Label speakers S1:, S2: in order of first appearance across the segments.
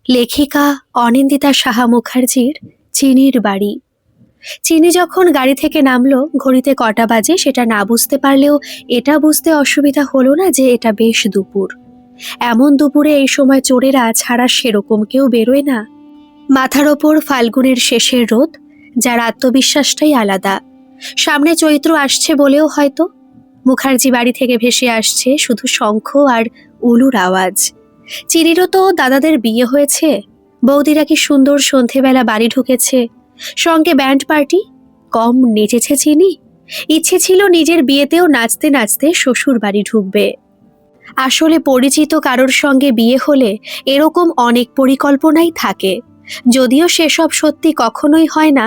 S1: লেখিকা অনিন্দিতা সাহা মুখার্জির চিনির বাড়ি। চিনি যখন গাড়ি থেকে নামলো, ঘড়িতে কটা বাজে সেটা না বুঝতে পারলেও এটা বুঝতে অসুবিধা হলো না যে এটা বেশ দুপুর। এমন দুপুরে এই সময় চোরেরা ছাড়া সেরকম কেউ বেরোয় না। মাথার ওপর ফাল্গুনের শেষের রোদ, যার আত্মবিশ্বাসটাই আলাদা। সামনে চৈত্র আসছে বলেও হয়তো। মুখার্জি বাড়ি থেকে ভেসে আসছে শুধু শঙ্খ আর উলুর আওয়াজ। চিনিরও তো দাদাদের বিয়ে হয়েছে। বৌদিরা কি সুন্দর সন্ধেবেলা বাড়ি ঢুকেছে, সঙ্গে ব্যান্ড পার্টি। কম নেচেছে চিনি? ইচ্ছে ছিল নিজের বিয়েতেও নাচতে নাচতে শ্বশুর বাড়ি ঢুকবে। আসলে পরিচিত কারোর সঙ্গে বিয়ে হলে এরকম অনেক পরিকল্পনাই থাকে, যদিও সেসব সত্যি কখনোই হয় না।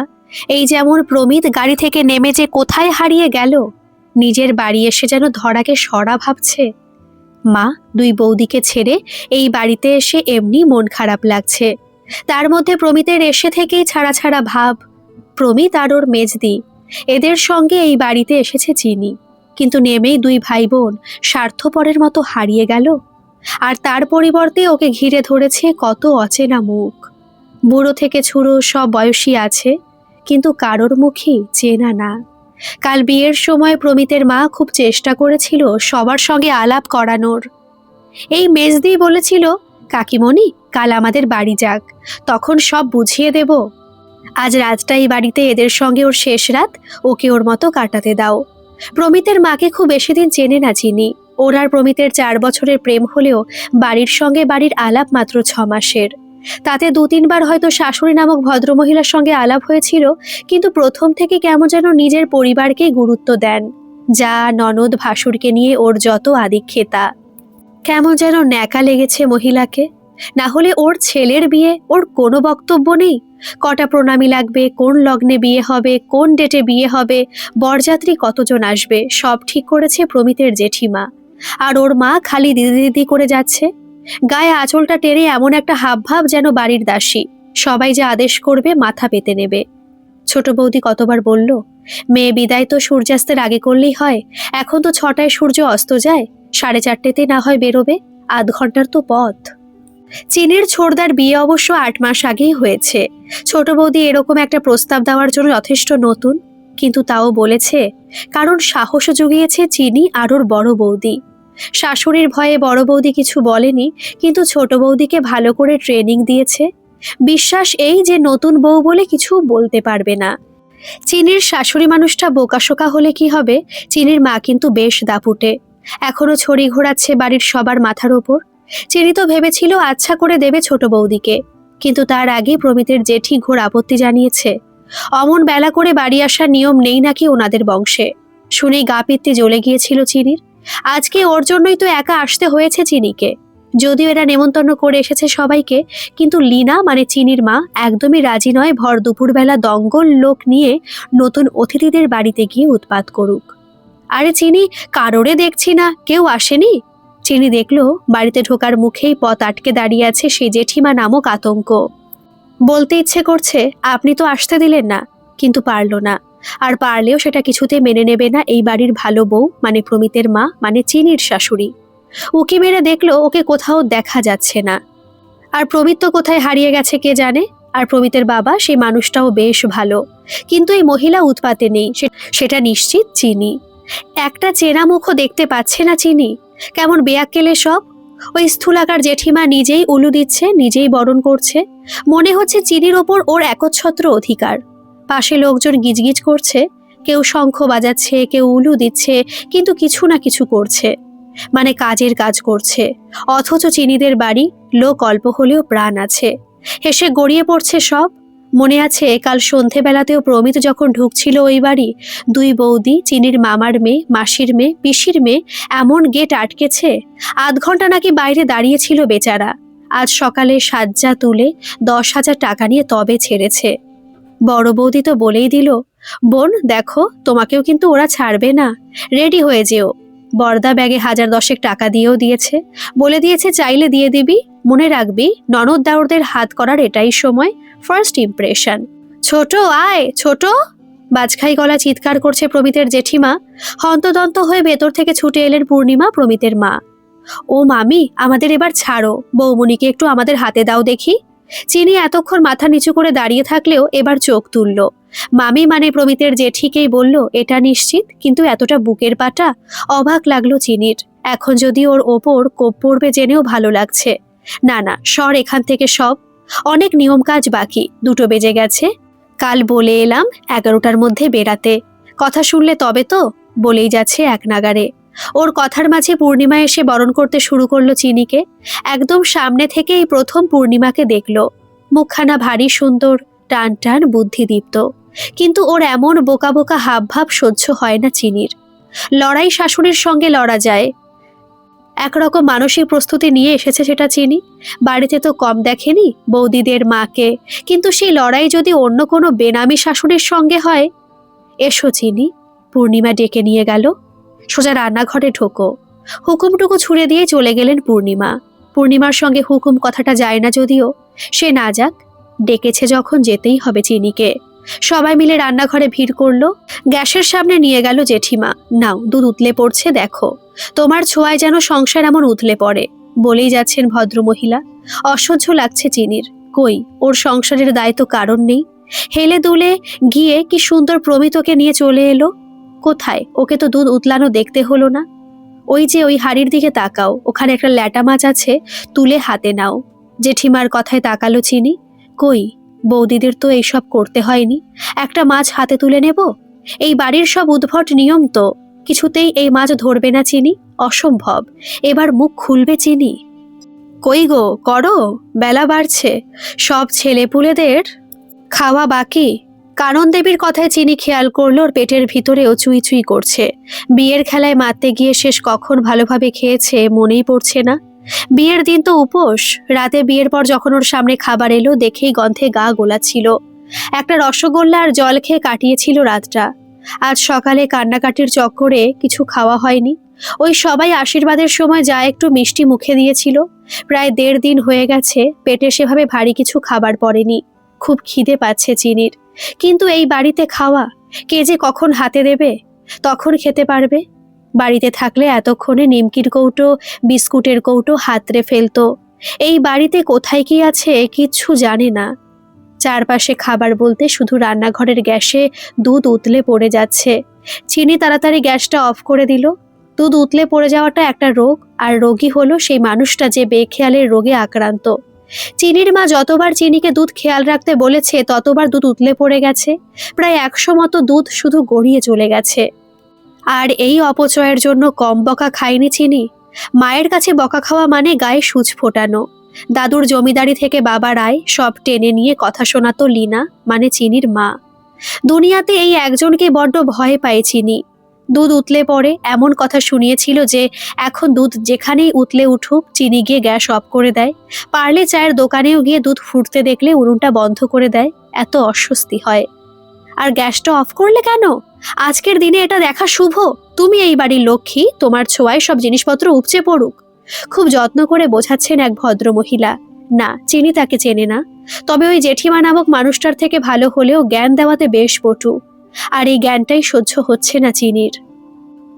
S1: এই যেমন প্রমিত গাড়ি থেকে নেমে যে কোথায় হারিয়ে গেল, নিজের বাড়ি এসে যেন ধরাকে সরা ভাবছে। মা দুই বৌদিকে ছেড়ে এই বাড়িতে এসে এমনি মন খারাপ লাগছে। তার মধ্যে প্রমিতের এসে থেকেই ছাড়া ছাড়া ভাব। প্রমিত আর ওর মেজদি, এদের সঙ্গে এই বাড়িতে এসেছে চিনি, কিন্তু নেমেই দুই ভাই বোন স্বার্থপরের মতো হারিয়ে গেল। আর তার পরিবর্তে ওকে ঘিরে ধরেছে কত অচেনা মুখ। বুড়ো থেকে ছুড়ো সব বয়সী আছে, কিন্তু কারোর মুখই চেনা না। কাল বিয়ের সময় প্রমিতের মা খুব চেষ্টা করেছিল সবার সঙ্গে আলাপ করানোর। এই মেজদি বলেছিল, কাকিমণি কাল আমাদের বাড়ি যাক, তখন সব বুঝিয়ে দেব। আজ রাতটা এই বাড়িতে এদের সঙ্গে ওর শেষ রাত, ওকে ওর মতো কাটাতে দাও। প্রমিতের মাকে খুব বেশি দিন চেনে না চিনি। ওর আর প্রমিতের 4 বছরের প্রেম হলেও বাড়ির সঙ্গে বাড়ির আলাপ মাত্র 6 মাসের। তাতে 2-3 বার হয়তো শাশুড়ি নামক ভদ্রমহিলার সঙ্গে আলাপ হয়েছিল, কিন্তু প্রথম থেকে কেমন যেন নিজের পরিবারকেই গুরুত্ব দেন। যা ননদ ভাসুরকে নিয়ে ওর যত আদিক্ষেতা। কেমন যেন ন্যাকা লেগেছে মহিলাকে। না হলে ওর ছেলের বিয়ে, ওর কোনো বক্তব্য নেই। কটা প্রণামী লাগবে, কোন লগ্নে বিয়ে হবে, কোন ডেটে বিয়ে হবে, বরযাত্রী কতজন আসবে, সব ঠিক করেছে প্রমিতের জেঠিমা। আর ওর মা খালি দিদি দিদি করে যাচ্ছে। গায়ে আঁচলটা টেনে এমন একটা হাবভাব যেন বাড়ির দাসী, সবাই যা আদেশ করবে মাথা পেতে নেবে। ছোট বৌদি কতবার বলল, মেয়ে বিদায় তো সূর্যাস্তের আগে করলেই হয়। এখন তো 6টায় সূর্য অস্ত যায়, 4:30তে না হয় বেরোবে, আধ ঘন্টার তো পথ। চীনের ছোড়দার বিয়ে অবশ্য 8 মাস আগেই হয়েছে। ছোট বৌদি এরকম একটা প্রস্তাব দেওয়ার জন্য যথেষ্ট নতুন, কিন্তু তাও বলেছে, কারণ সাহস জুগিয়েছে চিনি আর ওর বড় বৌদি। শাশুড়ির ভয়ে বড় বৌদি কিছু বলেনি, কিন্তু ছোট বৌদিকে ভালো করে ট্রেনিং দিয়েছে। বিশ্বাস এই যে নতুন বউ বলে কিছু বলতে পারবে না। চিনির শাশুড়ি মানুষটা বোকাশোকা হলে কি হবে, চিনির মা কিন্তু বেশ দাপুটে। এখনো ছড়ি ঘোরাচ্ছে বাড়ির সবার মাথার ওপর। চিনি তো ভেবেছিল আচ্ছা করে দেবে ছোট বৌদিকে, কিন্তু তার আগে প্রমিতের জেঠি ঘোর আপত্তি জানিয়েছে। অমন বেলা করে বাড়ি আসার নিয়ম নেই নাকি ওনাদের বংশে। শুনেই গা পিত্তি জ্বলে গিয়েছিল চিনির। আজকে ওর জন্যই তো একা আসতে হয়েছে চিনিকে। যদিও এরা নেমন্তন্ন করে এসেছে সবাইকে, কিন্তু লীনা মানে চিনির মা একদমই রাজি নয় ভর দুপুরবেলা দঙ্গল লোক নিয়ে নতুন অতিথিদের বাড়িতে গিয়ে উৎপাত করুক। আরে চিনি, কারোরে দেখছি না, কেউ আসেনি। চিনি দেখলো বাড়িতে ঢোকার মুখেই পথ আটকে দাঁড়িয়ে আছে সেই জেঠিমা নামক আতঙ্ক। বলতে ইচ্ছে করছে, আপনি তো আসতে দিলেন না, কিন্তু পারল না। আর পারলেও সেটা কিছুতে মেনে নেবে না এই বাড়ির ভালো বউ মানে প্রমিতের মা মানে চিনির শাশুড়ি। উকি মেরে দেখলো ওকে কোথাও দেখা যাচ্ছে না। আর প্রমিত তো কোথায় হারিয়ে গেছে কে জানে। আর প্রমিতের বাবা সেই মানুষটাও বেশ ভালো, কিন্তু এই মহিলা উৎপাতে নেই, সেটা নিশ্চিত চিনি। একটা চেনা মুখও দেখতে পাচ্ছে না চিনি। কেমন বেয়াক্কেলে সব। ওই স্থূলাকার জেঠিমা নিজেই উলু দিচ্ছে, নিজেই বরণ করছে। মনে হচ্ছে চিনির ওপর ওর একচ্ছত্র অধিকার। পাশে লোকজন গিজগিজ করছে, কেউ শঙ্খ বাজাচ্ছে, কেউ উলু দিচ্ছে, কিন্তু কিছু না কিছু করছে, মানে কাজের কাজ করছে। অথচ চিনিদের বাড়ি লোক অল্প হলেও প্রাণ আছে। হেসে গড়িয়ে পড়ছে সব। মনে আছে কাল সন্ধেবেলাতেও প্রমিত যখন ঢুকছিল ওই বাড়ি, দুই বৌদি, চিনির মামার মেয়ে, মাসির মেয়ে, পিসির মেয়ে এমন গেট আটকেছে, আধ ঘন্টা নাকি বাইরে দাঁড়িয়েছিল বেচারা। আজ সকালে সাজ্জা তুলে 10,000 টাকা নিয়ে তবে ছেড়েছে। বড় বৌদি তো বলেই দিল, বোন দেখো তোমাকেও কিন্তু ওরা ছাড়বে না, রেডি হয়ে যেও। বর্দা ব্যাগে 1,010 টাকা দিয়েও দিয়েছে, বলে দিয়েছে চাইলে দিয়ে দিবি, মনে রাখবি ননদ দাউরদের হাত করার এটাই সময়, ফার্স্ট ইমপ্রেশন। ছোট আয় ছোট, বাজখাই গলা চিৎকার করছে প্রমিতের জেঠিমা। হন্তদন্ত হয়ে ভেতর থেকে ছুটে এলেন পূর্ণিমা, প্রমিতের মা। ও মামি, আমাদের এবার ছাড়ো, বৌমনিকে একটু আমাদের হাতে দাও দেখি। চিনি এতক্ষণ মাথা নিচু করে দাঁড়িয়ে থাকলেও এবার চোখ তুলল। মামি মানে প্রমিতের জেঠিকেই বলল এটা নিশ্চিত, কিন্তু এতটা বুকের পাটা। অবাক লাগলো চিনির। এখন যদি ওর ওপর কোপ পড়বে জেনেও ভালো লাগছে। না না, সর এখান থেকে সব। অনেক নিয়ম কাজ বাকি, 2টো বেজে গেছে। কাল বলে এলাম 11টার মধ্যে বেরাতে। কথা শুনলে তবে তো, বলেই যাচ্ছে এক নাগারে। ওর কথার মাঝে পূর্ণিমা এসে বরণ করতে শুরু করলো চিনিকে। একদম সামনে থেকে এই প্রথম পূর্ণিমাকে দেখল। মুখখানা ভারী সুন্দর, টান টান বুদ্ধিদীপ্ত, কিন্তু ওর এমন বোকা বোকা হাবভাব সহ্য হয় না চিনির। লড়াই শাশুড়ির সঙ্গে লড়া যায়, একরকম মানসিক প্রস্তুতি নিয়ে এসেছে সেটা চিনি। বাড়িতে তো কম দেখেনি বৌদিদের মাকে, কিন্তু সেই লড়াই যদি অন্য কোনো বেনামি শাশুড়ির সঙ্গে হয়। এসো চিনি, পূর্ণিমা ডেকে নিয়ে গেল। সোজা রান্নাঘরে ঢোকো। হুকুমটুকু ছুড়ে দিয়ে চলে গেলেন পূর্ণিমা। পূর্ণিমার সঙ্গে হুকুম কথাটা যায় না যদিও, সে না যাক, ডেকেছে যখন যেতেই হবে চিনিকে। সবাই মিলে রান্নাঘরে ভিড় করলো। গ্যাসের সামনে নিয়ে গেল জেঠিমা। নাও, দুধ উতলে পড়ছে দেখো। তোমার ছোঁয়ায় যেন সংসার এমন উতলে পড়ে, বলেই যাচ্ছেন ভদ্রমহিলা। অসহ্য লাগছে চিনির। কই, ওর সংসারের দায় তো কারণ নেই। হেলে দুলে গিয়ে কি সুন্দর প্রমিতকে নিয়ে চলে এলো। কোথায়, ওকে তো দুধ উতলানো দেখতে হলো না। ওই যে ওই হাড়ির দিকে তাকাও, ওখানে একটা ল্যাটা মাছ আছে, তুলে হাতে নাও। জেঠিমার কথায় তাকালো চিনি। কই, বৌদিদের তো এইসব করতে হয়নি। একটা মাছ হাতে তুলে নেব? এই বাড়ির সব উদ্ভট নিয়ম তো। কিছুতেই এই মাছ ধরবে না চিনি, অসম্ভব। এবার মুখ খুলবে চিনি। কই গো, করো, বেলা বাড়ছে। সব ছেলেপুলেদের খাওয়া বাকি। কানন দেবীর কথায় চিনি খেয়াল করলো ওর পেটের ভিতরেও চুই চুই করছে। বিয়ের খেলায় মারতে গিয়ে শেষ কখন ভালোভাবে খেয়েছে মনেই পড়ছে না। বিয়ের দিন তো উপোস। রাতে বিয়ের পর যখন ওর সামনে খাবার এলো দেখেই গন্ধে গা গোলাচ্ছিল। একটা রসগোল্লা আর জল খেয়ে কাটিয়েছিল রাতটা। আজ সকালে কান্নাকাটির চক্করে কিছু খাওয়া হয়নি। ওই সবাই আশীর্বাদের সময় যা একটু মিষ্টি মুখে দিয়েছিল। প্রায় 1.5 দিন হয়ে গেছে পেটে সেভাবে ভারী কিছু খাবার পড়েনি। খুব খিদে পাচ্ছে চিনির, কিন্তু এই বাড়িতে খাওয়া কে যে কখন হাতে দেবে, তখন খেতে পারবে। বাড়িতে থাকলে এতক্ষণে নিমকির কৌটো, বিস্কুটের কৌটো হাতড়ে ফেলতো। এই বাড়িতে কোথায় কি আছে কিচ্ছু জানে না। চারপাশে খাবার বলতে শুধু রান্নাঘরের গ্যাসে দুধ উতলে পড়ে যাচ্ছে। চিনি তাড়াতাড়ি গ্যাসটা অফ করে দিল। দুধ উতলে পড়ে যাওয়াটা একটা রোগ, আর রোগী হলো সেই মানুষটা যে বেখেয়ালের রোগে আক্রান্ত। চিনির মা যতবার চিনিকে দুধ খেয়াল রাখতে বলেছে ততবার দুধ উতলে পড়ে গেছে। প্রায় 100 মতো দুধ শুধু গড়িয়ে চলে গেছে। আর এই অপচয়ের জন্য কম বকা খায়নি চিনি। মায়ের কাছে বকা খাওয়া মানে গায়ে সূচ ফোটানো। দাদুর জমিদারি থেকে বাবার আয় সব টেনে নিয়ে কথা শোনাতো লিনা, মানে চিনির মা। দুনিয়াতে এই একজনকে বড্ড ভয় পায় চিনি। দুধ উতলে পড়ে এমন কথা শুনিয়েছিল যে এখন দুধ যেখানেই উতলে উঠুক চিনি গিয়ে গ্যাস অফ করে দেয়। পারলে চায়ের দোকানেও গিয়ে দুধ ফুটতে দেখলে উনুনটা বন্ধ করে দেয়, এত অস্বস্তি হয়। আর গ্যাসটা অফ করলে কেন? আজকের দিনে এটা দেখা শুভ। তুমি এই বাড়ির লক্ষ্মী, তোমার ছোঁয়ায় সব জিনিসপত্র উপচে পড়ুক। খুব যত্ন করে বোঝাচ্ছেন এক ভদ্র মহিলা। না, চিনি তাকে চেনে না, তবে ওই জেঠিমা নামক মানুষটার থেকে ভালো হলেও জ্ঞান দেওয়াতে বেশ পটু। আর এই জ্ঞানটাই সহ্য হচ্ছে না চিনির।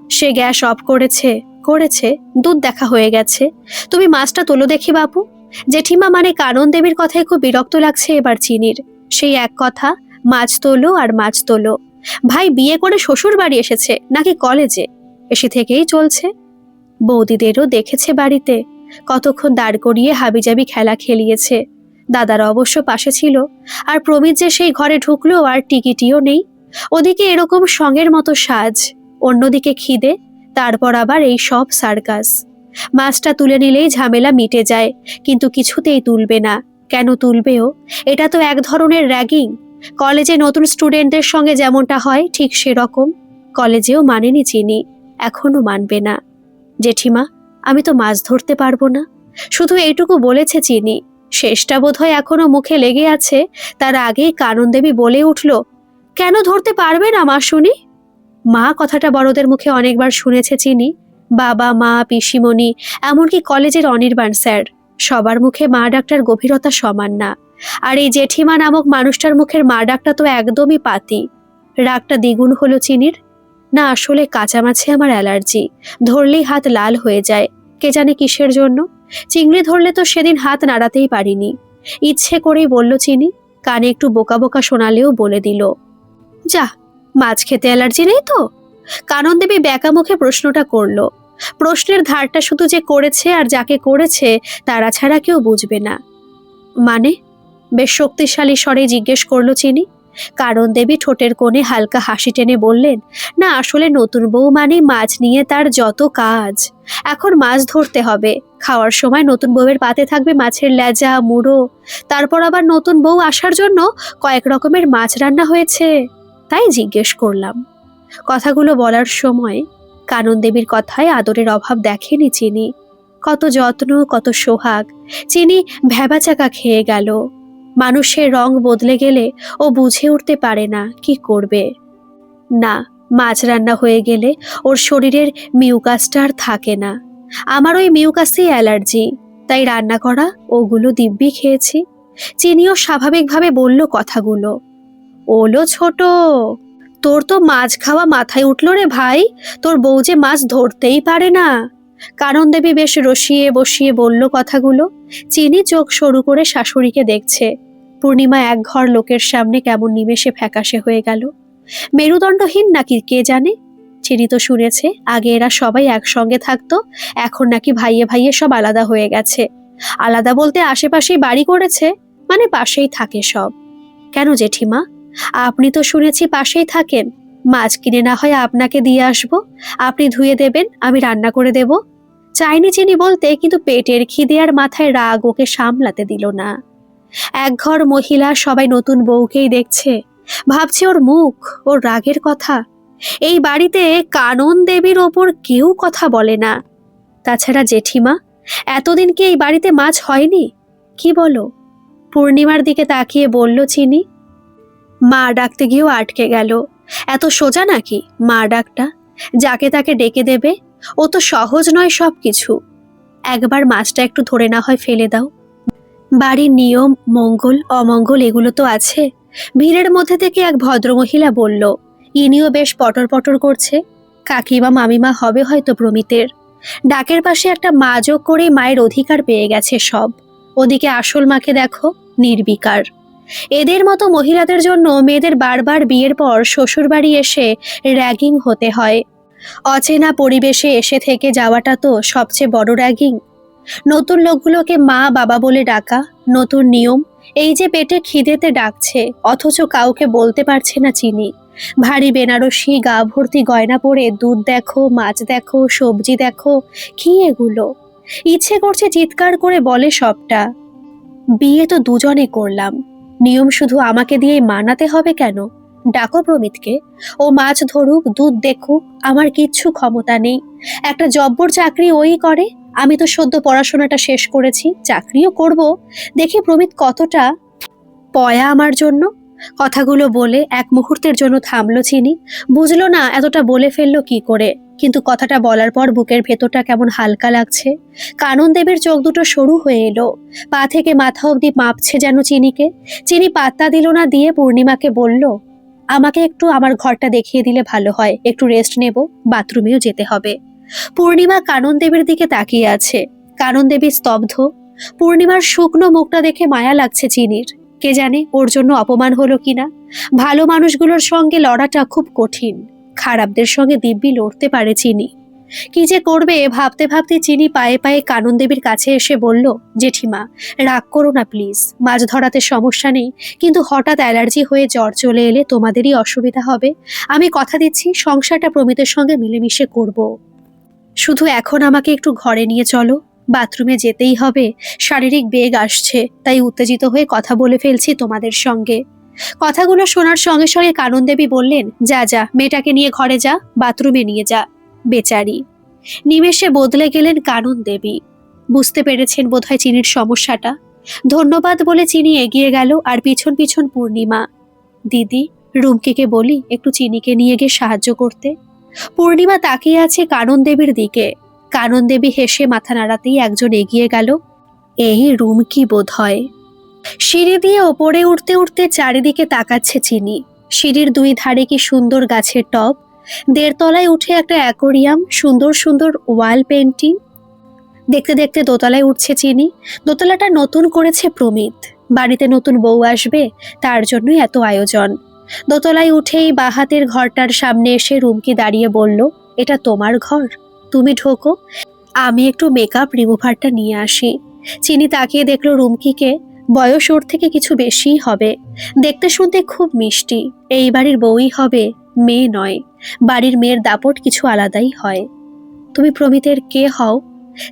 S1: সে গ্যাস অফ করেছে করেছে, দুধ দেখা হয়ে গেছে। তুমি মাছটা তোলো দেখি বাপু। জেঠিমা মানে কানন দেবীর কথায় খুব বিরক্ত লাগছে এবার চিনির। সেই এক কথা, মাছ তোলো আর মাছ তোলো। ভাই বিয়ে করে শ্বশুর বাড়ি এসেছে নাকি কলেজে? এসে থেকেই চলছে। বৌদিদেরও দেখেছে বাড়িতে, কতক্ষণ দাঁড় করিয়ে হাবিজাবি খেলা খেলিয়েছে। দাদারা অবশ্য পাশে ছিল। আর প্রমিত যে সেই ঘরে ঢুকলো আর টিকিটিও নেই। ওদিকে এরকম সঙ্গের মতো সাজ, অন্যদিকে খিদে, তারপর আবার এই সব সার্কাস। মাছটা তুলে নিলেই ঝামেলা মিটে যায়, কিন্তু কিছুতেই তুলবে না। কেন তুলবেও? এটা তো এক ধরনের র্যাগিং। কলেজে নতুন স্টুডেন্টদের সঙ্গে যেমনটা হয় ঠিক সেরকম। কলেজেও মানেনি চিনি, এখনো মানবে না। জেঠিমা, আমি তো মাছ ধরতে পারবো না, শুধু এইটুকু বলেছে চিনি। শেষটা বোধহয় এখনো মুখে লেগে আছে। তার আগেই কানন দেবী বলে উঠল, কেন ধরতে পারবে না মা শুনি? মা কথাটা বড়দের মুখে অনেকবার শুনেছে চিনি। বাবা, মা, পিসিমণি, এমনকি কলেজের অনির্বাণ স্যার, সবার মুখে মা ডাকটার গভীরতা সমান না। আর এই জেঠিমা নামক মানুষটার মুখের মা ডাকটা তো একদমই পাতি। রাগটা দ্বিগুণ হলো চিনির। না, আসলে কাঁচা মাছে আমার অ্যালার্জি, ধরলেই হাত লাল হয়ে যায়। কে জানে কিসের জন্য। চিংড়ি ধরলে তো সেদিন হাত নাড়াতেই পারিনি। ইচ্ছে করেই বলল চিনি। কানে একটু বোকা বোকা শোনালেও বলে দিল, যা, মাছ খেতে অ্যালার্জি নেই তো? কানন দেবী ব্যাকা মুখে প্রশ্নটা করলো। প্রশ্নের ধারটা শুধু যে করেছে আর যাকে করেছে তারা ছাড়া কেউ বুঝবে না। মানে? বেশ শক্তিশালী স্বরে জিজ্ঞেস করলো চিনি। কারণ দেবী ঠোঁটের কোণে হালকা হাসি টেনে বললেন, না আসলে নতুন বউ মানে মাছ নিয়ে তার যত কাজ। এখন মাছ ধরতে হবে, খাওয়ার সময় নতুন বউয়ের পাতে থাকবে মাছের লেজা মুড়ো, তারপর আবার নতুন বউ আসার জন্য কয়েক রকমের মাছ রান্না হয়েছে, তাই জিজ্ঞেস করলাম। কথাগুলো বলার সময় কানন দেবীর কথায় আদরের অভাব দেখেনি চিনি। কত যত্ন, কত সোহাগ। চিনি ভ্যাবাচাকা খেয়ে গেল। মানুষের রং বদলে গেলে ও বুঝে উঠতে পারে না কি করবে। না, মাছ রান্না হয়ে গেলে ওর শরীরের মিউকাসটা আর থাকে না। আমার ওই মিউকাসই অ্যালার্জি, তাই রান্না করা ওগুলো দিব্যি খেয়েছি। চিনিও স্বাভাবিকভাবে বলল কথাগুলো। ওলো ছোট, তোর তো মাছ খাওয়া মাথায় উঠল রে ভাই। তোর বউ যে মাছ ধরতেই পারে না। কানন দেবী বেশ রসিয়ে বসিয়ে বলল কথাগুলো। চিনি চোখ সরু করে শাশুড়িকে দেখছে। পূর্ণিমা এক ঘর লোকের সামনে কেমন নিমেষে ফ্যাকাশে হয়ে গেল। মেরুদণ্ডহীন নাকি কে জানে। চিনি তো শুনেছে আগে এরা সবাই একসঙ্গে থাকতো, এখন নাকি ভাইয়ে ভাইয়ে সব আলাদা হয়ে গেছে। আলাদা বলতে আশেপাশেই বাড়ি করেছে, মানে পাশেই থাকে সব। কেন জেঠিমা, আপনি তো শুনেছি পাশেই থাকেন। মাছ কিনে না হয় আপনাকে দিয়ে আসবো, আপনি ধুয়ে দেবেন, আমি রান্না করে দেব। চাইনি চিনি বলতে, কিন্তু পেটের খিদে আর মাথায় রাগ ওকে সামলাতে দিল না। এক ঘর মহিলা সবাই নতুন বউকেই দেখছে, ভাবছে ওর মুখ, ওর রাগের কথা। এই বাড়িতে কানন দেবীর ওপর কেউ কথা বলে না। তাছাড়া জেঠিমা, এতদিন কি এই বাড়িতে মাছ হয়নি? কি বলো? পূর্ণিমার দিকে তাকিয়ে বলল চিনি। মা ডাকতে গিয়েও আটকে গেল। এত সোজা নাকি মা ডাকটা? যাকে তাকে ডেকে দেবে? ও তো সহজ নয় সব কিছু। একবার মাছটা একটু ধরে না হয় ফেলে দাও। বাড়ির নিয়ম, মঙ্গল অমঙ্গল এগুলো তো আছে। ভিড়ের মধ্যে থেকে এক ভদ্রমহিলা বলল। ইনিও বেশ পটর পটর করছে। কাকিমা মামিমা হবে হয়তো প্রমিতের। ডাকের পাশে একটা মা যোগ করে মায়ের অধিকার পেয়ে গেছে সব। ওদিকে আসল মাকে দেখো, নির্বিকার। এদের মতো মহিলাদের জন্য মেয়েদের বারবার বিয়ের পর শ্বশুর বাড়ি এসে র্যাগিং হতে হয়। অচেনা পরিবেশে এসে থেকে যাওয়াটা তো সবচেয়ে বড় র্যাগিং। নতুন লোকগুলোকে মা বাবা বলে ডাকা, নতুন নিয়ম। এই যে পেটে খিদেতে ডাকছে, অথচ কাউকে বলতে পারছে না চিনি। ভারী বেনারসি গা ভর্তি গয়না পরে দুধ দেখো, মাছ দেখো, সবজি দেখো, কি এগুলো? ইচ্ছে করছে চিৎকার করে বলে সবটা। বিয়ে তো দুজনে করলাম, নিয়ম শুধু আমাকে দিয়েই মানাতে হবে কেন? ডাকো প্রমিতকে, ও মাছ ধরুক, দুধ দেখুক, আমার কিচ্ছু ক্ষমতা নেই। একটা জব্বর চাকরি ওই করে, আমি তো সদ্য পড়াশোনাটা শেষ করেছি, চাকরিও করব। দেখি প্রমিত কতটা পয়া আমার জন্য। কথাগুলো বলে এক মুহূর্তের জন্য থামলো চিনি। বুঝলো না এতটা বলে ফেললো কি করে, কিন্তু কথাটা বলার পর বুকের ভেতরটা কেমন হালকা লাগছে। কানন দেবের চোখ দুটো সরু হয়ে এলো, পা থেকে মাথা অবধি মাপছে যেন চিনিকে। চিনি পাত্তা দিল না, দিয়ে পূর্ণিমাকে বলল, আমাকে একটু আমার ঘরটা দেখিয়ে দিলে ভালো হয়, একটু রেস্ট নেব, বাথরুমেও যেতে হবে। পূর্ণিমা কানন দেবীর দিকে তাকিয়ে আছে। কানন দেবী স্তব্ধ। পূর্ণিমার শুকনো মুখটা দেখে মায়া লাগছে চিনির। কে জানে ওর জন্য অপমান হলো কিনা। ভালো মানুষগুলোর সঙ্গে লড়াটা খুব কঠিন, খারাপদের সঙ্গে দিব্যি লড়তে পারে চিনি। কি যে করবে ভাবতে ভাবতে চিনি পায়ে পায়ে কানন দেবীর কাছে এসে বলল, জেঠিমা রাগ করো না প্লিজ, মাছ ধরাতে সমস্যা নেই, কিন্তু হঠাৎ অ্যালার্জি হয়ে জ্বর চলে এলে তোমাদেরই অসুবিধা হবে। আমি কথা দিচ্ছি সংসারটা প্রমিতের সঙ্গে মিলেমিশে করব। শুধু এখন আমাকে একটু ঘরে নিয়ে চলো, বাথরুমে যেতেই হবে, শারীরিক বেগ আসছে, তাই উত্তেজিত হয়ে কথা বলে ফেলছি তোমাদের সঙ্গে। কথাগুলো শোনার সঙ্গে সঙ্গে কানন দেবী বললেন, যা যা, মেয়েটাকে নিয়ে ঘরে যা, বাথরুমে নিয়ে যা। বেচারি। নিমেষে বদলে গেলেন কানন দেবী। বুঝতে পেরেছেন বোধহয় চিনির সমস্যাটা। ধন্যবাদ বলে চিনি এগিয়ে গেল, আর পিছন পিছন পূর্ণিমা। দিদি, রুমকিকে বলি একটু চিনিকে নিয়ে গিয়ে সাহায্য করতে। পূর্ণিমা তাকিয়ে আছে কানন দেবীর দিকে। কানন দেবী হেসে মাথা নাড়াতেই একজন এগিয়ে গেল। এই রুমকি বোধ হয়। সিঁড়ি দিয়ে ওপরে উঠতে উঠতে চারিদিকে তাকাচ্ছে চিনি। সিঁড়ির দুই ধারে কি সুন্দর গাছের টব, 1.5 তলায় উঠে একটা অ্যাকোরিয়াম, সুন্দর সুন্দর ওয়াল পেন্টিং। দেখতে দেখতে দোতলায় উঠছে চিনি। দোতলাটা নতুন করেছে প্রমিত। বাড়িতে নতুন বউ আসবে, তার জন্যই এত আয়োজন। দোতলায় উঠেই বাহাতের ঘরটার সামনে এসে রুমকি দাঁড়িয়ে বলল, এটা তোমার ঘর, তুমি ঢোকো, আমি একটু মেকআপ রিমুভারটা নিয়ে আসি। চিনি তাকিয়ে দেখলো রুমকিকে। বয়স ওর থেকে কিছু বেশিই হবে, দেখতে শুনতে খুব মিষ্টি। এই বাড়ির বউই হবে, মেয়ে নয়। বাড়ির মেয়ের দাপট কিছু আলাদাই হয়। তুমি প্রমিতের কে হও?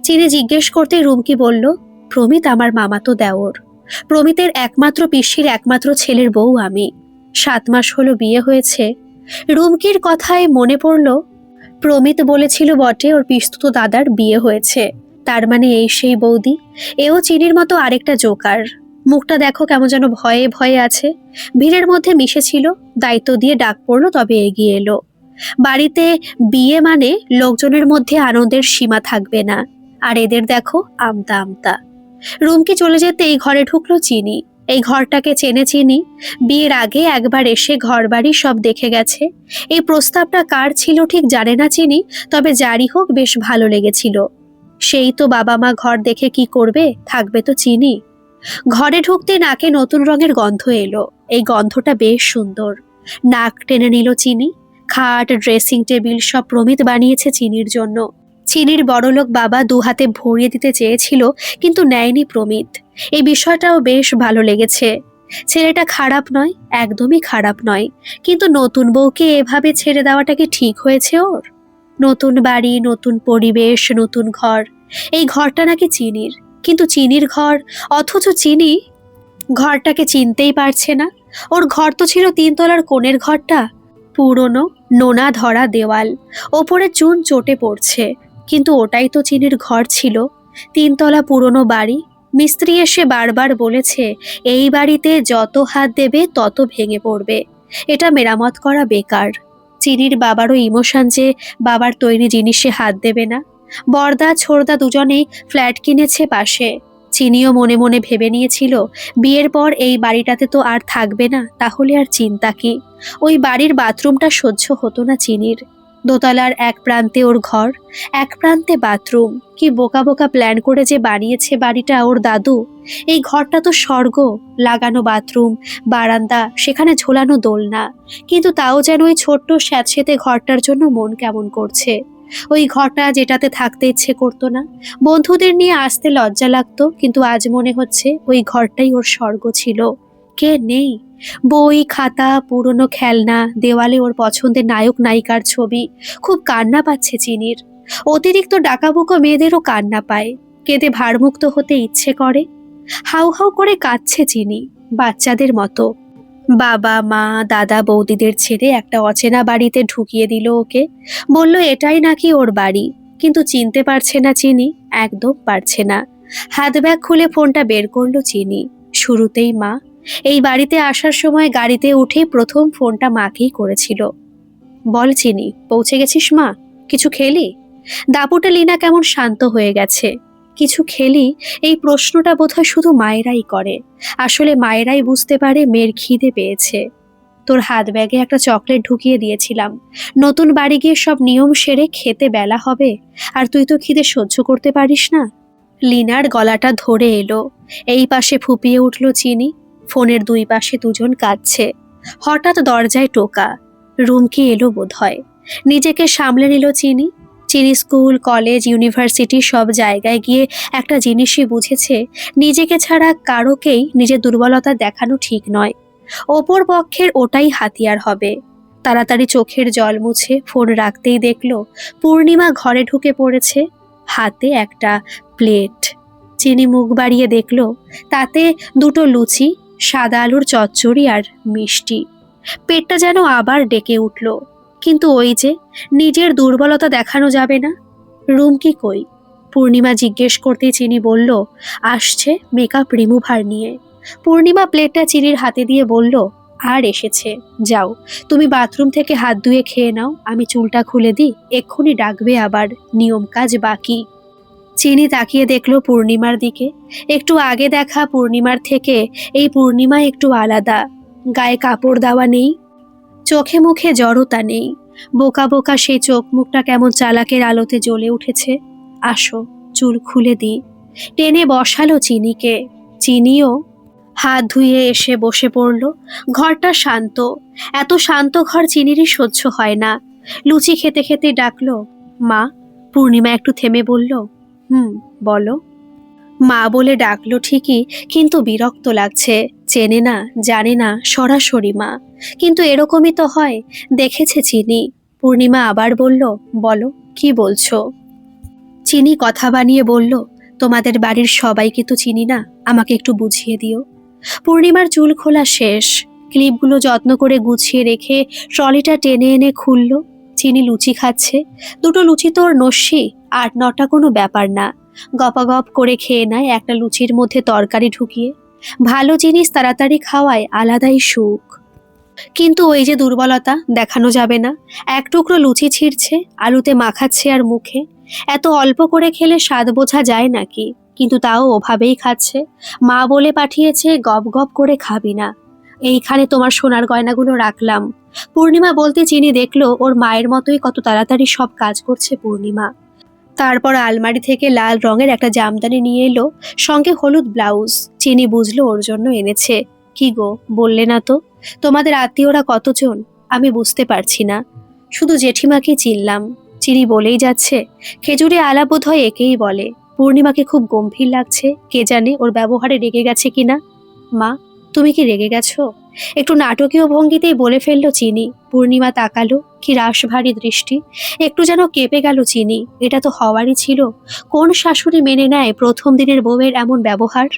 S1: চিনি জিজ্ঞেস করতে রুমকি বলল, প্রমিত আমার মামাতো দেওর। প্রমিতের একমাত্র পিসির একমাত্র ছেলের বউ আমি। 7 মাস হলো বিয়ে হয়েছে। রুমকির কথায় মনে পড়ল, প্রমিত বলেছিল বটে ওর পিস্তুত দাদার বিয়ে হয়েছে। তার মানে এই সেই বৌদি। এও চিনির মতো আরেকটা জোকার। মুখটা দেখো কেমন যেন ভয়ে ভয়ে আছে। ভিড়ের মধ্যে মিশেছিল, দায়িত্ব দিয়ে ডাক পড়লো, তবে এগিয়ে এলো। বাড়িতে বিয়ে মানে লোকজনের মধ্যে আনন্দের সীমা থাকবে না। আর এদের দেখো আমতা আমতা। রুমকি চলে যেতে এই ঘরে ঢুকলো চিনি। এই ঘরটাকে চেনে চিনি। বিয়ের আগে একবার এসে ঘরবাড়ি সব দেখে গেছে। এই প্রস্তাবটা কার ছিল ঠিক জানে না চিনি, তবে যারই হোক বেশ ভালো লেগেছিল। সেই তো বাবা মা ঘর দেখে কি করবে, থাকবে তো চিনি। ঘরে ঢুকতে নাকে নতুন রঙের গন্ধ এলো। এই গন্ধটা বেশ সুন্দর। নাক টেনে নিল চিনি। খাট, ড্রেসিং টেবিল সব প্রমিত বানিয়েছে চিনির জন্য। চিনির বড়লোক বাবা 2 হাতে ভরিয়ে দিতে চেয়েছিল, কিন্তু নেয়নি প্রমিত। এই বিষয়টাও বেশ ভালো লেগেছে। ছেলেটা খারাপ নয়, একদমই খারাপ নয়, কিন্তু নতুন বউকে এভাবে ছেড়ে দেওয়াটা কি ঠিক হয়েছে ওর? নতুন বাড়ি, নতুন পরিবেশ, নতুন ঘর। এই ঘরটা নাকি চিনির, কিন্তু চিনির ঘর, অথচ চিনি ঘরটাকে চিনতেই পারছে না। ওর ঘর তো ছিল 3 তলার কোণের ঘরটা। পুরনো নোনা ধরা দেওয়াল, ওপরে চুন চটে পড়ছে, কিন্তু ওটাই তো চিনির ঘর ছিল। 3 তলা পুরনো বাড়ি। মিস্ত্রি এসে বারবার বলেছে এই বাড়িতে যত হাত দেবে তত ভেঙে পড়বে, এটা মেরামত করা বেকার। চিনির বাবারও ইমোশন যে বাবার তৈরি জিনিসে হাত দেবে না। বড়দা ছোড়দা দুজনেই ফ্ল্যাট কিনেছে পাশে। চিনিও মনে মনে ভেবে নিয়েছিল বিয়ের পর এই বাড়িটাতে তো আর থাকবে না, তাহলে আর চিন্তা কি। ওই বাড়ির বাথরুমটা সহ্য হতো না চিনির। দোতলার এক প্রান্তে ওর ঘর, এক প্রান্তে বাথরুম। কি বোকা বোকা প্ল্যান করে যে বানিয়েছে বাড়িটা ওর দাদু। এই ঘরটা তো স্বর্গ। লাগানো বাথরুম, বারান্দা, সেখানে ঝোলানো দোলনা। কিন্তু তাও যেন ওই ছোট্ট স্যাঁতসেঁতে ঘরটার জন্য মন কেমন করছে। ওই ঘরটা যেটাতে থাকতে ইচ্ছে করতো না। বন্ধুদের নিয়ে আসতে লজ্জা লাগতো, কিন্তু আজ মনে হচ্ছে ওই ঘরটাই ওর স্বর্গ ছিল। কে নেই? বই খাতা, পুরনো খেলনা, দেওয়ালে ওর পছন্দের নায়ক নায়িকার ছবি। খুব কান্না পাচ্ছে চিনির। অতিরিক্ত ডাকাবুকো মেয়েদেরও কান্না পায়। কেঁদে ভারমুক্ত হতে ইচ্ছে করে। হাউ হাউ করে কাঁদছে চিনি, বাচ্চাদের মতো। বাবা মা দাদা বৌদিদের ছেড়ে একটা অচেনা বাড়িতে ঢুকিয়ে দিল ওকে। বলল এটাই নাকি ওর বাড়ি, কিন্তু চিনতে পারছে না চিনি, একদম পারছে না। হাত ব্যাগ খুলে ফোনটা বের করলো চিনি। শুরুতেই মা। এই বাড়িতে আসার সময় গাড়িতে উঠে প্রথম ফোনটা মাকেই করেছিল। বল চিনি, পৌঁছে গেছিস মা? কিছু খেলি? দাপুটে লিনা কেমন শান্ত হয়ে গেছে। কিছু খেলি? এই প্রশ্নটা বোধহয় শুধু মায়েরাই করে। আসলে মায়েরাই বুঝতে পারে মেয়ের খিদে পেয়েছে। তোর হাত ব্যাগে একটা চকলেট ঢুকিয়ে দিয়েছিলাম। নতুন বাড়ি গিয়ে সব নিয়ম সেরে খেতে বেলা হবে, আর তুই তো খিদে সহ্য করতে পারিস না। লিনার গলাটা ধরে এলো। এই পাশে ফুপিয়ে উঠল চিনি। ফোনের 2 পাশে দুজন কাঁদছে। হঠাৎ দরজায় টোকা। রুমকি এলো বোধহয়। নিজেকে সামলে নিল চিনি। চিনি স্কুল, কলেজ, ইউনিভার্সিটি সব জায়গায় গিয়ে একটা জিনিসই বুঝেছে, নিজেকে ছাড়া কারোকেই নিজের দুর্বলতা দেখানো ঠিক নয়। অপর পক্ষের ওটাই হাতিয়ার হবে। তাড়াতাড়ি চোখের জল মুছে ফোন রাখতেই দেখলো পূর্ণিমা ঘরে ঢুকে পড়েছে। হাতে একটা প্লেট। চিনি মুখ বাড়িয়ে দেখলো তাতে 2টো লুচি, সাদা আলুর চচ্চড়ি আর মিষ্টি। পেটটা যেন আবার ডেকে উঠল। কিন্তু ওই যে, নিজের দুর্বলতা দেখানো যাবে না। রুমকি কই? পূর্ণিমা জিজ্ঞেস করতে চিনি বলল আসছে মেকআপ রিমুভার নিয়ে। পূর্ণিমা প্লেটটা চিনির হাতে দিয়ে বলল আর এসেছে, যাও তুমি বাথরুম থেকে হাত ধুয়ে খেয়ে নাও, আমি চুলটা খুলে দিই, এক্ষুনি ডাকবে আবার, নিয়ম কাজ বাকি। চিনি তাকিয়ে দেখলো পূর্ণিমার দিকে। একটু আগে দেখা পূর্ণিমার থেকে এই পূর্ণিমা একটু আলাদা। গায়ে কাপড় দেওয়া নেই, চোখে মুখে জড়তা নেই। বোকা বোকা সেই চোখ মুখটা কেমন চালাকের আলোতে জ্বলে উঠেছে। আসো, চুল খুলে দিই। টেনে বসালো চিনিকে। চিনিও হাত ধুয়ে এসে বসে পড়ল। ঘরটা শান্ত, এত শান্ত ঘর চিনিরই সহ্য হয় না। লুচি খেতে খেতে ডাকলো, মা। পূর্ণিমা একটু থেমে বলল, হুম, বলো। মা বলে ডাকলো ঠিকই, কিন্তু বিরক্ত লাগছে। চেনে না, জানে না, সরাসরি মা। কিন্তু এরকমই তো হয়, দেখেছে চিনি। পূর্ণিমা আবার বলল, বলো, কি বলছো? চিনি কথা বানিয়ে বলল, তোমাদের বাড়ির সবাইকে তো চিনি না, আমাকে একটু বুঝিয়ে দিও। পূর্ণিমার চুল খোলা শেষ, ক্লিপগুলো যত্ন করে গুছিয়ে রেখে ট্রলিটা টেনে এনে খুলল। চিনি লুচি খাচ্ছে। দুটো লুচি তো ওর নস্যি, 8-9টা কোনো ব্যাপার না। গপাগপ করে খেয়ে নেয় একটা লুচির মধ্যে তরকারি ঢুকিয়ে। ভালো জিনিস তাড়াতাড়ি খাওয়ায় আলাদাই সুখ। কিন্তু ওই যে দুর্বলতা, দেখানো যাবে না। এক টুকরো লুচি ছিঁড়ছে, আলুতে মাখাচ্ছে আর মুখে। এত অল্প করে খেলে স্বাদ বোঝা যায় নাকি? কিন্তু তাও ওভাবেই খাচ্ছে। মা বলে পাঠিয়েছে, গপ গপ করে খাবি না। এইখানে তোমার সোনার গয়নাগুলো রাখলাম। পূর্ণিমা বলতে চিনি দেখলো ওর মায়ের মতোই কত তাড়াতাড়ি সব কাজ করছে পূর্ণিমা। তারপর আলমারি থেকে লাল রঙের একটা জামদানি নিয়ে এলো, সঙ্গে হলুদ ব্লাউজ। চিনি বুঝলো ওর জন্য এনেছে। কি গো, বললে না তো? তোমাদের আত্মীয়রা কতজন? আমি বুঝতে পারছি না, শুধু জেঠিমাকে চিনলাম। চিনি বলেই যাচ্ছে, খেজুরে আলা বোধ হয় একেই বলে। পূর্ণিমাকে খুব গম্ভীর লাগছে, কে জানে ওর ব্যবহারে রেগে গেছে কিনা। মা, তুমি কি রেগে গেছো? একটু নাটকীয় ভঙ্গিতেই বলে ফেললো চিনি। পূর্ণিমা তাকালো, কি রাশভারী দৃষ্টি। একটু যেন কেঁপে গেল চিনি। এটা তো হওয়ারই ছিল। কোন শাশুড়ি মেনে নেয় প্রথম দিনের বউয়ের এমন ব্যবহার?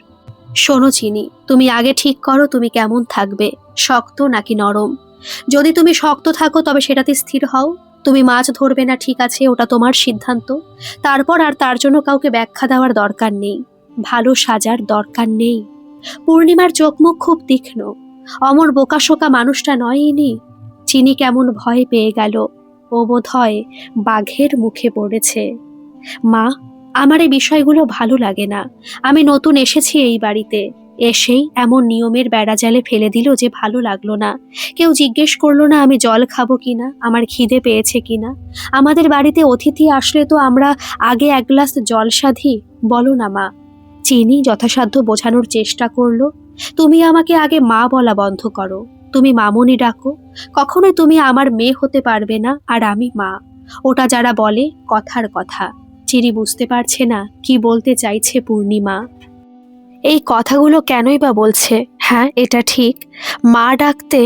S1: শোনো চিনি, তুমি আগে ঠিক করো তুমি কেমন থাকবে, শক্ত নাকি নরম। যদি তুমি শক্ত থাকো তবে সেটাতে স্থির হও। তুমি মাছ ধরবে না, ঠিক আছে, ওটা তোমার সিদ্ধান্ত। তারপর আর তার জন্য কাউকে ব্যাখ্যা দেওয়ার দরকার নেই, ভালো সাজার দরকার নেই। পূর্ণিমার চোখ মুখ খুব তীক্ষ্ণ। অমর বোকাশোকা মানুষটা নয় ইনি। চিনি কেমন ভয় পেয়ে গেল। ও বোধ হয় বাঘের মুখে পড়েছে। মা, আমার এই বিষয়গুলো ভালো লাগে না। আমি নতুন এসেছি এই বাড়িতে, এসেই এমন নিয়মের বেড়াজালে ফেলে দিল যে ভালো লাগলো না। কেউ জিজ্ঞেস করলো না আমি জল খাবো কিনা, আমার খিদে পেয়েছে কিনা। আমাদের বাড়িতে অতিথি আসলে তো আমরা আগে এক গ্লাস জল সাধি, বলো না মা। চিনি যথাসাধ্য বোঝানোর চেষ্টা করলো, তুমি আমাকে আগে মা বলা বন্ধ করো। তুমি মামুনি ডাকো। কখনোই তুমি আমার মেয়ে হতে পারবে না, আর আমি মা। ওটা যারা বলে কথার কথা। চিনি বুঝতে পারছে না কি বলতে চাইছে পূর্ণিমা। এই কথাগুলো কেনই বা বলছে? হ্যাঁ, এটা ঠিক, মা ডাকতে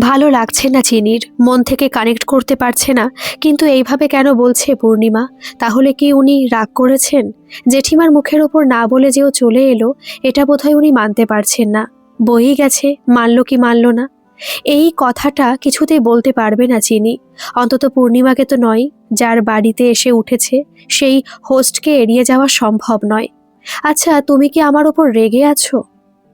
S1: ভালো লাগছে না চিনির, মন থেকে কানেক্ট করতে পারছে না। কিন্তু এইভাবে কেন বলছে পূর্ণিমা? তাহলে কি উনি রাগ করেছেন? জেঠিমার মুখের ওপর না বলে যেও চলে এলো, এটা বোধহয় উনি মানতে পারছেন না। বই গেছে, মানলো কি মানলো না, এই কথাটা কিছুতেই বলতে পারবে না চিনি। অন্তত পূর্ণিমাকে তো নয়, যার বাড়িতে এসে উঠেছে সেই হোস্টকে এড়িয়ে যাওয়া সম্ভব নয়। আচ্ছা, তুমি কি আমার ওপর রেগে আছো?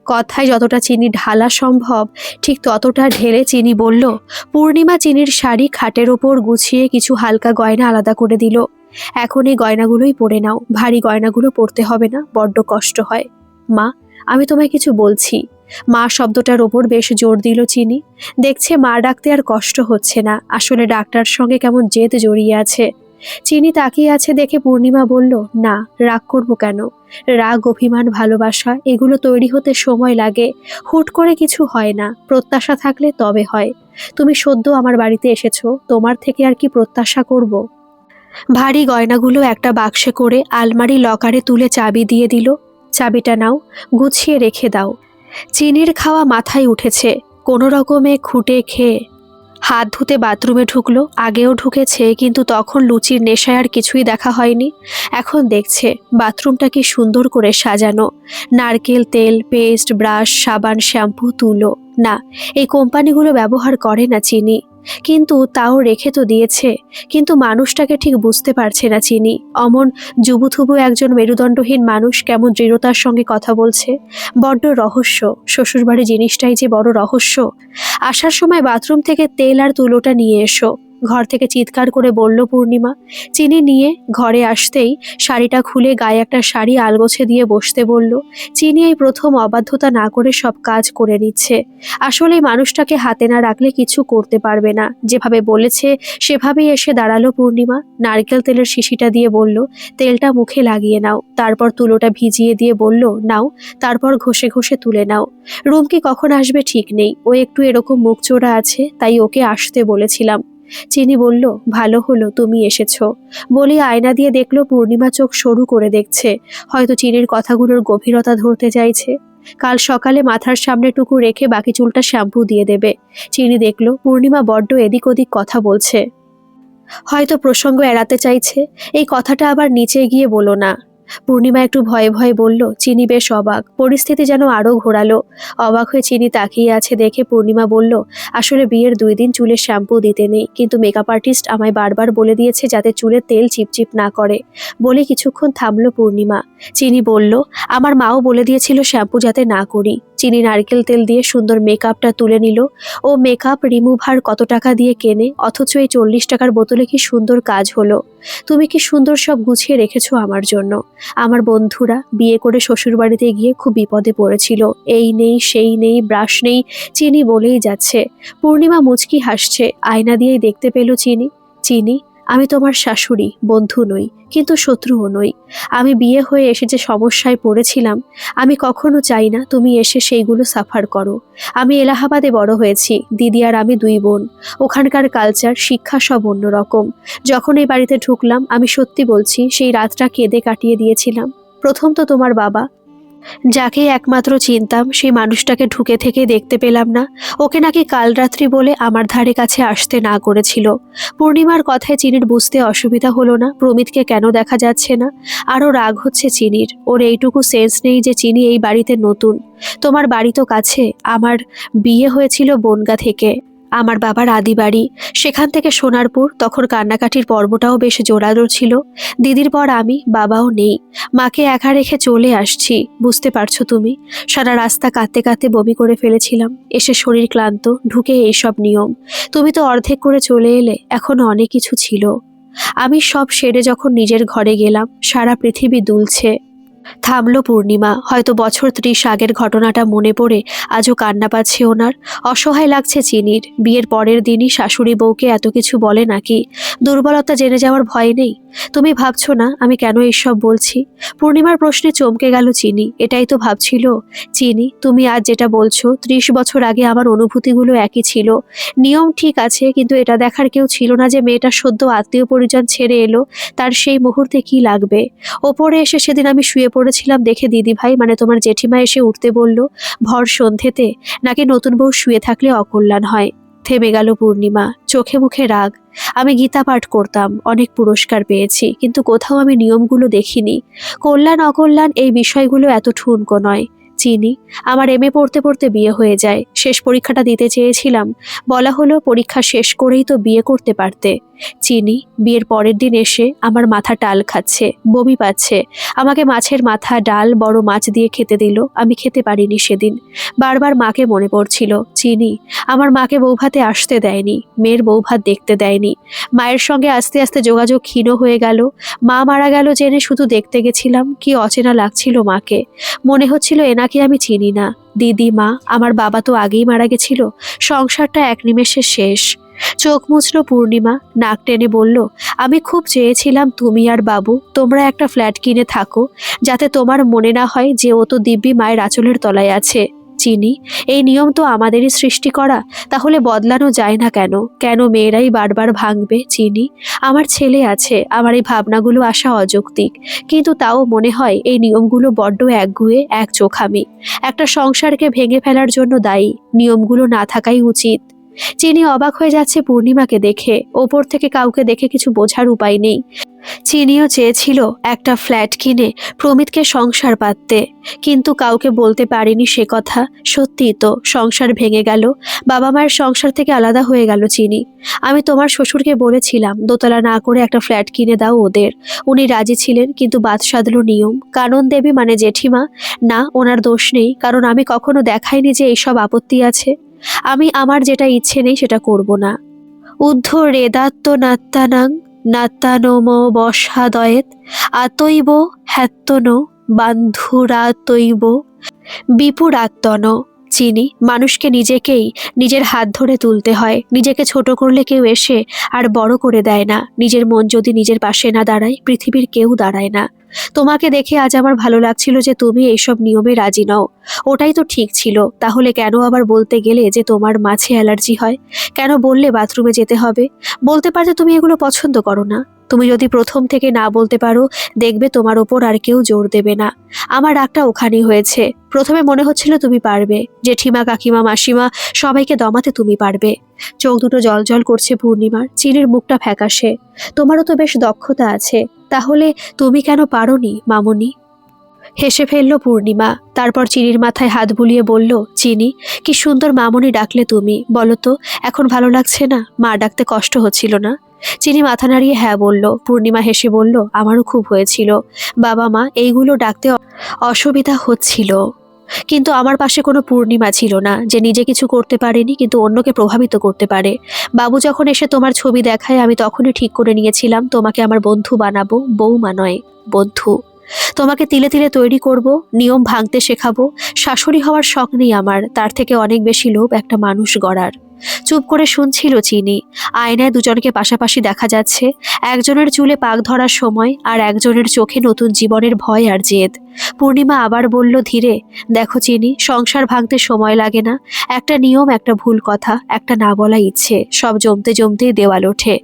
S1: কথায় যতটা চিনি ঢালা সম্ভব ঠিক ততটা ঢেলে চিনি বলল। পূর্ণিমা চিনির শাড়ি খাটের ওপর গুছিয়ে কিছু হালকা গয়না আলাদা করে দিল। এখন এই গয়নাগুলোই পরে নাও, ভারী গয়নাগুলো পরতে হবে না, বড্ড কষ্ট হয়। মা, আমি তোমায় কিছু বলছি। মা শব্দটার ওপর বেশ জোর দিল চিনি। দেখছে মা ডাকতে আর কষ্ট হচ্ছে না, আসলে ডাক্তার সঙ্গে কেমন জেদ জড়িয়ে আছে। চিনি তাকিয়ে আছে দেখে পূর্ণিমা বলল, না, রাগ করবো কেন? রাগ, অভিমান, ভালোবাসা এগুলো তৈরি হতে সময় লাগে, হুট করে কিছু হয় না। প্রত্যাশা থাকলে তবে হয়। তুমি সদ্য আমার বাড়িতে এসেছো, তোমার থেকে আর কি প্রত্যাশা করব? ভারী গয়নাগুলো একটা বাক্সে করে আলমারি লকারে তুলে চাবি দিয়ে দিল। চাবিটা নাও, গুছিয়ে রেখে দাও। চিনির খাওয়া মাথায় উঠেছে। কোনো রকমে খুঁটে খেয়ে হাত ধুতে বাথরুমে ঢুকলো। আগেও ঢুকেছে, কিন্তু তখন লুচির নেশায় আর কিছুই দেখা হয়নি। এখন দেখছে বাথরুমটা কি সুন্দর করে সাজানো। নারকেল তেল, পেস্ট, ব্রাশ, সাবান, শ্যাম্পু, তুলো। না, এই কোম্পানিগুলো ব্যবহার করে না চিনি, কিন্তু তাও রেখে তো দিয়েছে। কিন্তু মানুষটাকে ঠিক বুঝতে পারছে না চিনি। অমন জুবুথুবু একজন মেরুদণ্ডহীন মানুষ কেমন দৃঢ়তার সঙ্গে কথা বলছে। বড্ড রহস্য। শ্বশুরবাড়ি জিনিসটাই যে বড় রহস্য। আসার সময় বাথরুম থেকে তেল আর তুলোটা নিয়ে এসো। ঘর থেকে চিৎকার করে বলল পূর্ণিমা। চিনি নিয়ে ঘরে আসতেই শাড়িটা খুলে গায়ে একটা শাড়ি আলগোছে দিয়ে বসতে বলল। চিনি এই প্রথম অবাধ্যতা না করে সব কাজ করে নিচ্ছে। আসলে মানুষটাকে হাতে না রাখলে কিছু করতে পারবে না। যেভাবে বলেছে সেভাবেই এসে দাঁড়ালো পূর্ণিমা। নারকেল তেলের শিশিটা দিয়ে বলল, তেলটা মুখে লাগিয়ে নাও। তারপর তুলোটা ভিজিয়ে দিয়ে বলল, নাও। তারপর ঘষে ঘষে তুলে নাও। রুমকি কখন আসবে ঠিক নেই, ও একটু এরকম মুখ চোরা আছে, তাই ওকে আসতে বলেছিলাম। চিনি বলল, ভালো হলো তুমি এসেছো। বলি আয়না দিয়ে দেখলো পূর্ণিমা চোখ সরু করে দেখছে, হয়তো চিনির কথাগুলোর গভীরতা ধরতে চাইছে। কাল সকালে মাথার সামনে টুকু রেখে বাকি চুলটা শ্যাম্পু দিয়ে দেবে। চিনি দেখলো পূর্ণিমা বড্ড এদিক ওদিক কথা বলছে, হয়তো প্রসঙ্গ এড়াতে চাইছে। এই কথাটা আবার নিচে গিয়ে বলো না। পূর্ণিমা একটু ভয়ে ভয়ে বলল। চিনি বেশ অবাক, পরিস্থিতি যেন আরো ঘোরালো। অবাক হয়ে চিনি তাকিয়ে আছে দেখে পূর্ণিমা বলল, আসলে বিয়ের 2 দিন চুলে শ্যাম্পু দিতে নেই, কিন্তু মেকআপ আর্টিস্ট আমায় বারবার বলে দিয়েছে যাতে চুলে তেল চিপচিপ না করে। বলে কিছুক্ষণ থামলো পূর্ণিমা। চিনি বলল, আমার মাও বলে দিয়েছিল শ্যাম্পু যাতে না করি। চিনি নারকেল তেল দিয়ে সুন্দর মেকআপটা তুলে নিল। ও মেকআপ রিমুভার কত টাকা দিয়ে কেনে, অথচ এই 40 টাকার বোতলে কি সুন্দর কাজ হলো। তুমি কি সুন্দর সব গুছিয়ে রেখেছো আমার জন্য। আমার বন্ধুরা বিয়ে করে শ্বশুর বাড়িতে গিয়ে খুব বিপদে পড়েছিল, এই নেই সেই নেই, ব্রাশ নেই, চিনি বলেই যাচ্ছে। পূর্ণিমা মুচকি হাসছে, আয়না দিয়েই দেখতে পেল চিনি। চিনি, আমি তোমার শাশুড়ি, বন্ধু নই, কিন্তু শত্রুও নই। আমি বিয়ে হয়ে এসে যে সমস্যায় পড়েছিলাম, আমি কখনো চাই না তুমি এসে সেইগুলো সাফার করো। আমি এলাহাবাদে বড় হয়েছি, দিদি আর আমি 2 বোন। ওখানকার কালচার, শিক্ষা সব অন্যরকম। যখন এই বাড়িতে ঢুকলাম, আমি সত্যি বলছি সেই রাতটা কেঁদে কাটিয়ে দিয়েছিলাম। প্রথম তো তোমার বাবা, যাকে একমাত্র চিনতাম, সেই মানুষটাকে ঢুকে থেকে দেখতে পেলাম না। ওকে নাকি কাল রাত্রি বলে আমার ধারে কাছে আসতে না করেছিল। পূর্ণিমার কথায় চিনির বুঝতে অসুবিধা হলো না প্রমিতকে কেন দেখা যাচ্ছে না। আরও রাগ হচ্ছে চিনির, ওর এইটুকু সেন্স নেই যে চিনি এই বাড়িতে নতুন। তোমার বাড়ি তো কাছে, আমার বিয়ে হয়েছিল বনগা থেকে, আমার বাবার আদি বাড়ি। সেখান থেকে সোনারপুর, তখন কান্নাকাটির পর্বটাও বেশ জোরালো ছিল। দিদির পর আমি, বাবাও নেই, মাকে একা রেখে চলে আসছি। বুঝতে পারছো তুমি, সারা রাস্তা কাঁদতে কাঁদতে বমি করে ফেলেছিলাম। এসে শরীর ক্লান্ত, ঢুকে এইসব নিয়ম। তুমি তো অর্ধেক করে চলে এলে, এখনো অনেক কিছু ছিল। আমি সব সেরে যখন নিজের ঘরে গেলাম, সারা পৃথিবী দুলছে। থামলো পূর্ণিমা, হয়তো বছর 30 আগের ঘটনাটা মনে পড়ে আজও কান্না পাচ্ছে ওনার। অসহায় লাগছে চিনির। বিয়ের পরের দিনই শাশুড়ি বউকে এত কিছু বলে নাকি? দুর্বলতা জেনে যাওয়ার ভয় নেই? তুমি ভাবছো না আমি কেন এইসব বলছি? পূর্ণিমার প্রশ্নে চমকে গেল চিনি। এটাই তো ভাবছিল? চিনি, তুমি আজ যেটা বলছো, 30 বছর আগে আমার অনুভূতিগুলো একই ছিল। নিয়ম ঠিক আছে, কিন্তু এটা দেখার কেউ ছিল না যে মেয়েটা সদ্য আত্মীয় পরিজন ছেড়ে এলো, তার সেই মুহূর্তে কি লাগবে। ওপরে এসে সেদিন আমি শুয়ে পড়েছিলাম দেখে দিদিভাই, মানে তোমার জেঠিমা, এসে উঠতে বলল ভর সন্ধেতে নাকি নতুন বউ শুয়ে থাকলে অকল্যাণ হয়। থেমে গেল পূর্ণিমা, চোখে মুখে রাগ। আমি গীতা পাঠ করতাম, অনেক পুরস্কার পেয়েছি, কিন্তু কোথাও আমি নিয়মগুলো দেখিনি। কল্যাণ অকল্যাণ এই বিষয়গুলো এত ঠুনকো নয়। চিনি, আমার এমএ পড়তে পড়তে বিয়ে হয়ে যায়। শেষ পরীক্ষাটা দিতে চেয়েছিলাম, বলা হলো পরীক্ষা শেষ করেই তো বিয়ে করতে পারতে। চিনি, বিয়ের পরের দিন এসে আমার মাথা টাল খাচ্ছে, বমি পাচ্ছে। আমাকে মাছের মাথা, ডাল, বড় মাছ দিয়ে খেতে দিল। আমি খেতে পারিনি সেদিন। বারবার মাকে মনে পড়ছিল। চিনি, আমার মাকে বৌভাতে আসতে দেয়নি, মেয়ের বৌভাত দেখতে দেয়নি। মায়ের সঙ্গে আস্তে আস্তে যোগাযোগ ক্ষীণ হয়ে গেল। মা মারা গেল জেনে শুধু দেখতে গেছিলাম। কি অচেনা লাগছিল মাকে। মনে হচ্ছিল এনাকে আমি চিনি না। দিদি, মা, আমার বাবা তো আগেই মারা গেছিল। সংসারটা এক নিমেষে শেষ। চোখ মুছল পূর্ণিমা, নাক টেনে বলল, আমি খুব চেয়েছিলাম তুমি আর বাবু তোমরা একটা ফ্ল্যাট কিনে থাকো, যাতে তোমার মনে না হয় যে ও তো দিব্যি মায়ের আঁচলের তলায় আছে। চিনি, এই নিয়ম তো আমাদেরই সৃষ্টি করা, তাহলে বদলানো যায় না কেন? কেন মেয়েরাই বারবার ভাঙবে? চিনি, আমার ছেলে আছে, আমার এই ভাবনাগুলো আসা অযৌক্তিক, কিন্তু তাও মনে হয় এই নিয়মগুলো বড্ড একগুঁয়ে, একচোখামি। একটা সংসারকে ভেঙে ফেলার জন্য দায়ী। নিয়মগুলো না থাকাই উচিত। চিনি অবাক হয়ে যাচ্ছে পূর্ণিমাকে দেখে। ওপর থেকে কাউকে দেখে কিছু বোঝার উপায় নেই। চিনিও চেয়েছিল একটা ফ্ল্যাট কিনে প্রমিতকে সংসার পাততে, কিন্তু কাউকে বলতে পারিনি সে কথা। সত্যিই তো সংসার ভেঙে গেল, বাবা মায়ের সংসার থেকে আলাদা হয়ে গেল চিনি। আমি তোমার শ্বশুরকে বলেছিলাম দোতলা না করে একটা ফ্ল্যাট কিনে দাও ওদের। উনি রাজি ছিলেন, কিন্তু বাদ সাধলো নিয়ম। কানন দেবী, মানে জেঠিমা, না, ওনার দোষ নেই, কারণ আমি কখনো দেখাইনি যে এইসব আপত্তি আছে। আমি আমার যেটা ইচ্ছে নেই সেটা করব না। ঊর্ধ্ব রেদাত্ত নাত্তানাং নাত্তানোম বসাদয়েত আতৈব হ্যাত্তন বান্ধুরাতৈব বিপুরাত্তন। চিনি, মানুষকে নিজেকেই নিজের হাত ধরে তুলতে হয়। নিজেকে ছোট করলে কেউ এসে আর বড় করে দেয় না। নিজের মন যদি নিজের পাশে না দাঁড়ায়, পৃথিবীর কেউ দাঁড়ায় না। তোমাকে দেখে আজ আমার ভালো লাগছিল যে তুমি এইসব নিয়মে রাজি নও। ওটাই তো ঠিক ছিল। তাহলে কেন আবার বলতে গেলে যে তোমার মাছে অ্যালার্জি হয়? কেন বললে বাথরুমে যেতে হবে? বলতে পারতে তুমি এগুলো পছন্দ করো না। তুমি যদি প্রথম থেকে না বলতে পারো, দেখবে তোমার ওপর আর কেউ জোর দেবে না। আমার রাগটা ওখানেই হয়েছে। প্রথমে মনে হচ্ছিল তুমি পারবে, জেঠিমা, কাকিমা, মাসিমা সবাইকে দমাতে তুমি পারবে। চোখ দুটো জল জল করছে পূর্ণিমার, চিনির মুখটা ফ্যাকাশে। তোমারও তো বেশ দক্ষতা আছে, তাহলে তুমি কেন পারোনি মামুনি? হেসে ফেলল পূর্ণিমা। তারপর চিনির মাথায় হাত বুলিয়ে বলল, চিনি, কি সুন্দর মামুনি ডাকলে তুমি। বলো তো, এখন ভালো লাগছে না? মা ডাকতে কষ্ট হচ্ছিল না? চিনি মাথা নাড়িয়ে হ্যাঁ বলল। পূর্ণিমা হেসে বলল, আমারও খুব হয়েছিল। বাবা মা এইগুলো ডাকতে অসুবিধা হচ্ছিল, কিন্তু আমার পাশে কোনো পূর্ণিমা ছিল না যে নিজে কিছু করতে পারেনি কিন্তু অন্যকে প্রভাবিত করতে পারে। বাবু যখন এসে তোমার ছবি দেখায়, আমি তখনই ঠিক করে নিয়েছিলাম তোমাকে আমার বন্ধু বানাবো, বৌমা নয়, বন্ধু। তোমাকে তিলে তিলে তৈরি করব, নিয়ম ভাঙতে শেখাবো। শাশুড়ি হওয়ার শখ নেই আমার, তার থেকে অনেক বেশি লোভ একটা মানুষ গড়ার। চুপ করে শুনছিল চিনি। আয়নায় দুজনকে পাশাপাশি দেখা যাচ্ছে। একজনের চুলে পাক ধরার সময়, আর একজনের চোখে নতুন জীবনের ভয় আর জেদ। পূর্ণিমা আবার বলল ধীরে, দেখো চিনি, সংসার ভাঙতে সময় লাগে না। একটা নিয়ম, একটা ভুল কথা, একটা না বলা ইচ্ছে, সব জমতে জমতেই দেওয়াল ওঠে।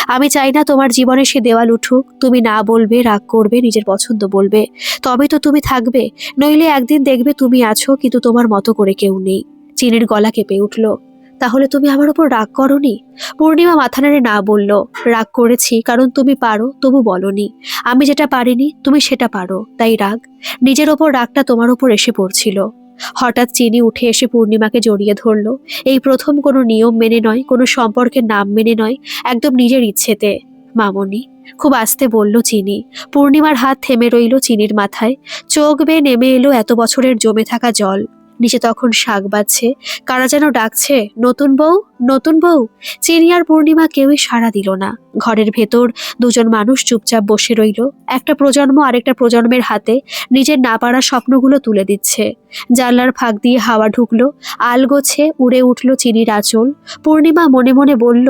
S1: আমি চাই না তোমার জীবনে সে দেওয়াল উঠুক। তুমি না বলবে, রাগ করবে, নিজের পছন্দ বলবে, তবে তো তুমি থাকবে। নইলে একদিন দেখবে তুমি আছো, কিন্তু তোমার মতো করে কেউ নেই। চিনির গলা কেঁপে উঠল। তাহলে তুমি আমার উপর রাগ করনি? পূর্ণিমা মাথা নেড়ে না বলল, রাগ করেছি কারণ তুমি পারো, তবু বলনি। আমি যেটা পারিনি তুমি সেটা পারো, তাই রাগ। নিজের ওপর রাগটা তোমার ওপর এসে পড়ছিল। হঠাৎ চিনি উঠে এসে পূর্ণিমাকে জড়িয়ে ধরল। এই প্রথম কোনো নিয়ম মেনে নয়, কোনো সম্পর্কের নাম মেনে নয়, একদম নিজের ইচ্ছেতে। মামনি, খুব আস্তে বলল চিনি। পূর্ণিমার হাত থেমে রইল চিনির মাথায়। চোখ বেয়ে নেমে এলো এত বছরের জমে থাকা জল। নিচে তখন শাক বাজছে, কারা যেন ডাকছে, নতুন বউ, নতুন বউ। চিনি আর পূর্ণিমা কেউই সাড়া দিল না। ঘরের ভেতর দুজন মানুষ চুপচাপ বসে রইল। একটা প্রজন্ম আরেকটা প্রজন্মের হাতে নিজের না পারা স্বপ্নগুলো তুলে দিচ্ছে। জানলার ফাঁক দিয়ে হাওয়া ঢুকলো, আলগোছে উড়ে উঠল চিনির আঁচল। পূর্ণিমা মনে মনে বলল,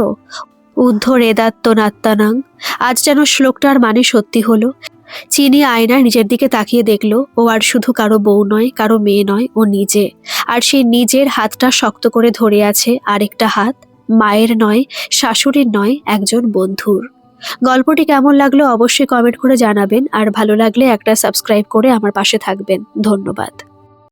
S1: ঊর্ধ্ব রেদাত্ত নাত্তানাং। আজ যেন শ্লোকটার মানে সত্যি হলো। চিনি আয়নায় নিজের দিকে তাকিয়ে দেখলো, ও আর শুধু কারো বউ নয়, কারো মেয়ে নয়, ও নিজে। আর সেই নিজের হাতটা শক্ত করে ধরে আছে আরেকটা হাত, মায়ের নয়, শাশুড়ির নয়, একজন বন্ধুর। গল্পটি কেমন লাগলো অবশ্যই কমেন্ট করে জানাবেন, আর ভালো লাগলে একটা সাবস্ক্রাইব করে আমার পাশে থাকবেন। ধন্যবাদ।